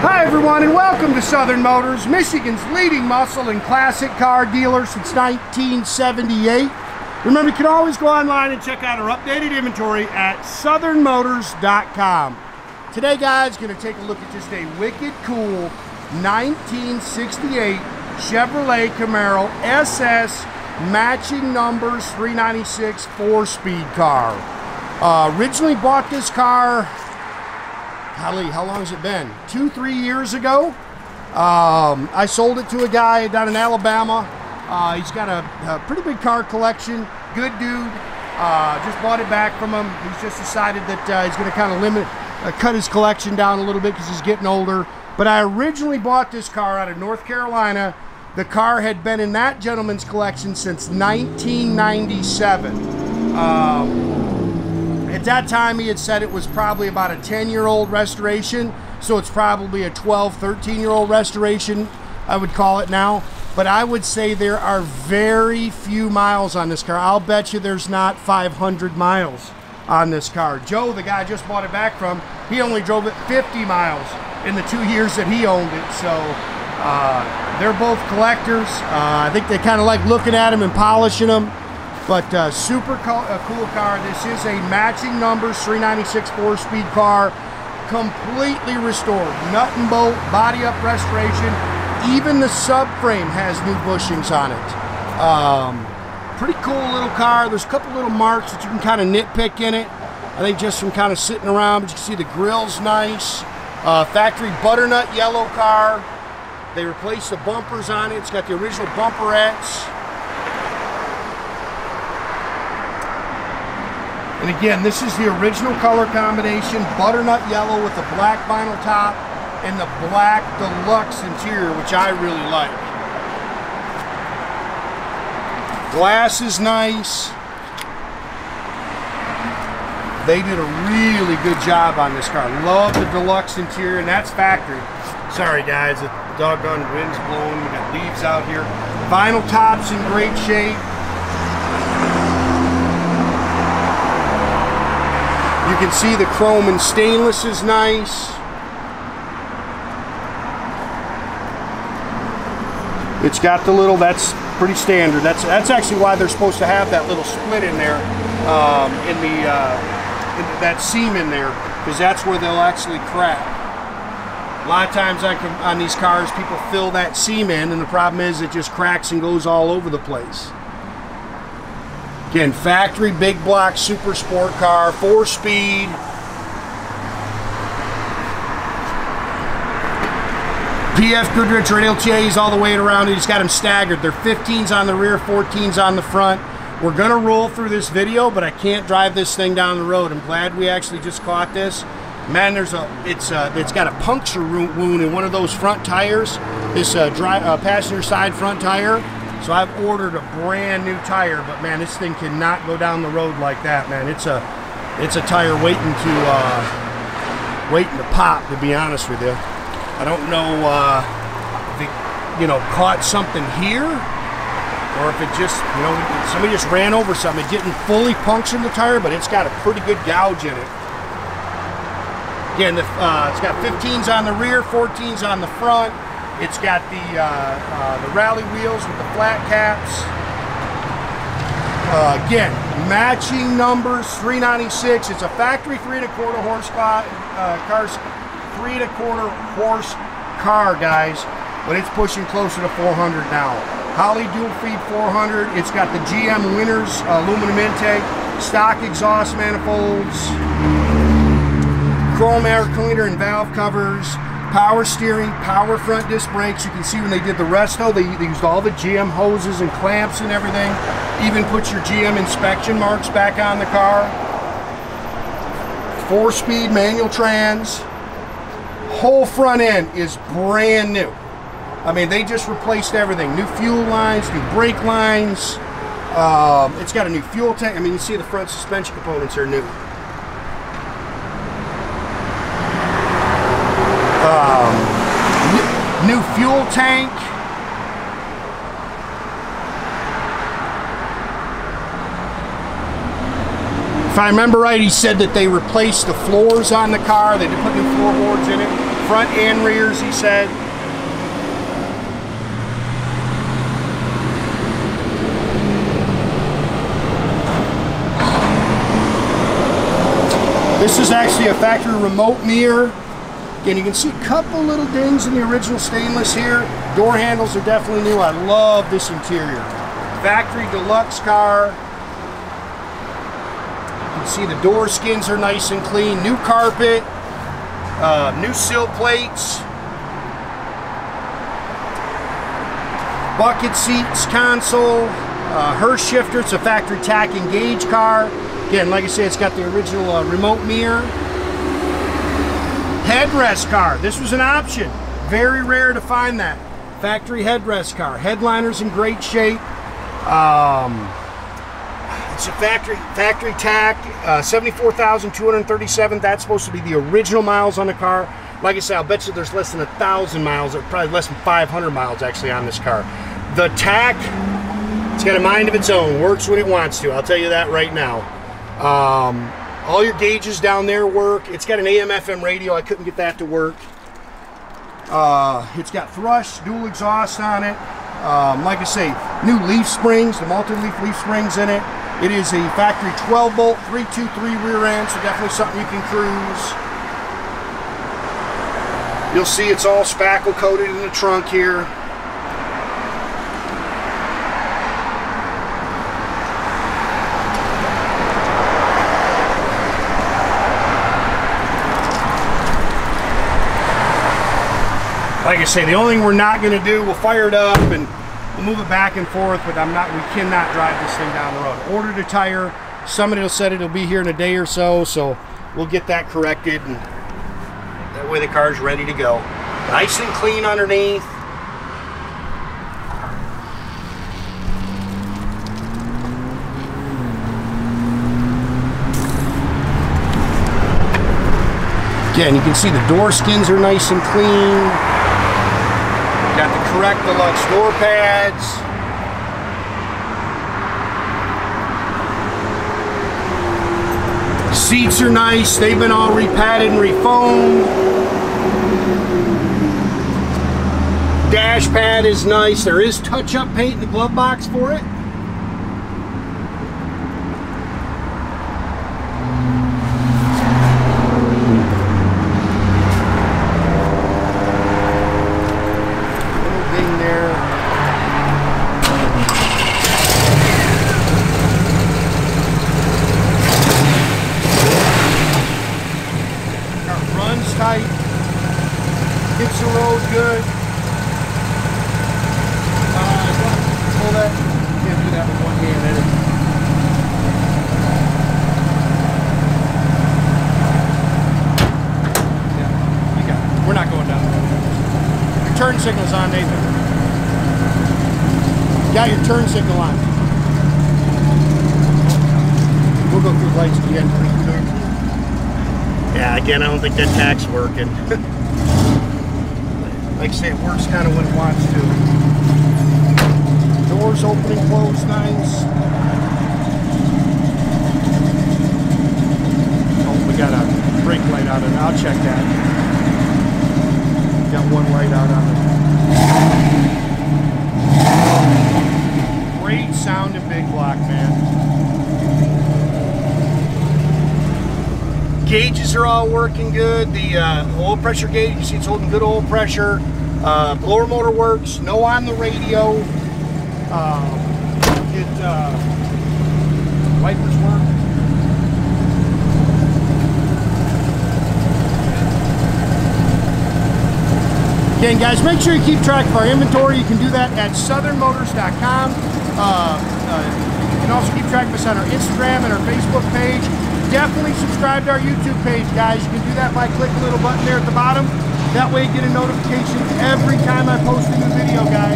Hi everyone, and welcome to Southern Motors, Michigan's leading muscle and classic car dealer since 1978. Remember, you can always go online and check out our updated inventory at southernmotors.com. Today, guys, going to take a look at just a wicked cool 1968 Chevrolet Camaro SS matching numbers 396 4-speed car. Originally bought this car, Holley, how long has it been? 2-3 years ago. I sold it to a guy down in Alabama. He's got a pretty big car collection. Good dude. Just bought it back from him. He's just decided that he's going to kind of cut his collection down a little bit because he's getting older. But I originally bought this car out of North Carolina. The car had been in that gentleman's collection since 1997. At that time, he had said it was probably about a 10-year-old restoration, so it's probably a 12, 13-year-old restoration, I would call it now. But I would say there are very few miles on this car. I'll bet you there's not 500 miles on this car. Joe, the guy I just bought it back from, he only drove it 50 miles in the 2 years that he owned it. So they're both collectors. I think they kind of like looking at them and polishing them. But super cool car. This is a matching numbers 396 4-speed car, completely restored. Nut and bolt, body up restoration. Even the subframe has new bushings on it. Pretty cool little car. There's a couple little marks that you can kind of nitpick in it. I think just from kind of sitting around, but you can see the grill's nice. Factory butternut yellow car. They replaced the bumpers on it. It's got the original bumperettes. And again, this is the original color combination, butternut yellow with the black vinyl top and the black deluxe interior, which I really like. Glass is nice. They did a really good job on this car. Love the deluxe interior, and that's factory. Sorry guys, the doggone wind's blowing. We got leaves out here. Vinyl top's in great shape. You can see the chrome and stainless is nice. It's got the little, that's pretty standard. That's actually why they're supposed to have that little split in there, in that seam in there, because that's where they'll actually crack. A lot of times on these cars, people fill that seam in, and the problem is it just cracks and goes all over the place. Again, factory big block super sport car, 4-speed. BF Goodrich Radial TAs all the way around it. He's got them staggered. They're 15s on the rear, 14s on the front. We're gonna roll through this video, but I can't drive this thing down the road. I'm glad we actually just caught this. Man, it's got a puncture wound in one of those front tires. This passenger side front tire. So I've ordered a brand new tire, but man, this thing cannot go down the road like that, man. It's a tire waiting to pop, to be honest with you. I don't know if it, caught something here, or if it just, somebody just ran over something. It didn't fully puncture the tire, but it's got a pretty good gouge in it. Again, it's got 15s on the rear, 14s on the front. It's got the rally wheels with the flat caps. Again, matching numbers 396. It's a factory 3¼ horse cars, 3¼ horse car, guys, but it's pushing closer to 400 now. Holley dual feed 400. It's got the GM Winners aluminum intake, stock exhaust manifolds, chrome air cleaner and valve covers. Power steering, power front disc brakes. You can see when they did the resto, they used all the GM hoses and clamps and everything. Even put your GM inspection marks back on the car. 4-speed manual trans. Whole front end is brand new. I mean, they just replaced everything. New fuel lines, new brake lines. It's got a new fuel tank. I mean, you see the front suspension components are new. New fuel tank. If I remember right, he said that they replaced the floors on the car. They put new floorboards in it. front and rears, he said. This is actually a factory remote mirror. Again, you can see a couple little dings in the original stainless here. Door handles are definitely new. I love this interior. Factory deluxe car. You can see the door skins are nice and clean. New carpet, new sill plates, bucket seats, console, Hurst shifter. It's a factory tach and gauge car. Again, like I said, it's got the original remote mirror. Headrest car. This was an option. Very rare to find that. Factory headrest car. Headliner's in great shape. It's a factory tach. 74,237. That's supposed to be the original miles on the car. Like I said, I'll bet you there's less than 1,000 miles, or probably less than 500 miles actually on this car. The tach, it's got a mind of its own. Works when it wants to. I'll tell you that right now. All your gauges down there work. It's got an AM/FM radio. I couldn't get that to work. It's got Thrush, dual exhaust on it. Like I say, new leaf springs, the multi-leaf leaf springs in it. It is a factory 12-bolt 323 rear end, so definitely something you can cruise. You'll see it's all spackle coated in the trunk here. Like I say, the only thing we're not going to do, we'll fire it up and we'll move it back and forth, but we cannot drive this thing down the road. Ordered a tire. Somebody will said it'll be here in a day or so, so we'll get that corrected, and that way the car's ready to go. Nice and clean underneath. Again, you can see the door skins are nice and clean. Got the correct deluxe door pads. Seats are nice. They've been all repadded and refoamed. Dash pad is nice. There is touch-up paint in the glove box for it. Tight, hits the road good. Pull that. You can't do that with one hand in it. Yeah, you got it. We're not going down the road. Your turn signal's on, Nathan. Got your turn signal on. We'll go through lights again. Yeah, again, I don't think that tach's working. Like I say, it works kind of when it wants to. Doors open and close nice. Oh, we got a brake light out of it. I'll check that. Got one light out on it. Great sound and big block, man. Gauges are all working good. The oil pressure gauge, you see it's holding good oil pressure. Blower motor works. No on the radio. Wipers work. Again, guys, make sure you keep track of our inventory. You can do that at southernmotors.com. You can also keep track of us on our Instagram and our Facebook page. Definitely subscribe to our YouTube page, guys. You can do that by clicking the little button there at the bottom. That way you get a notification every time I post a new video, guys.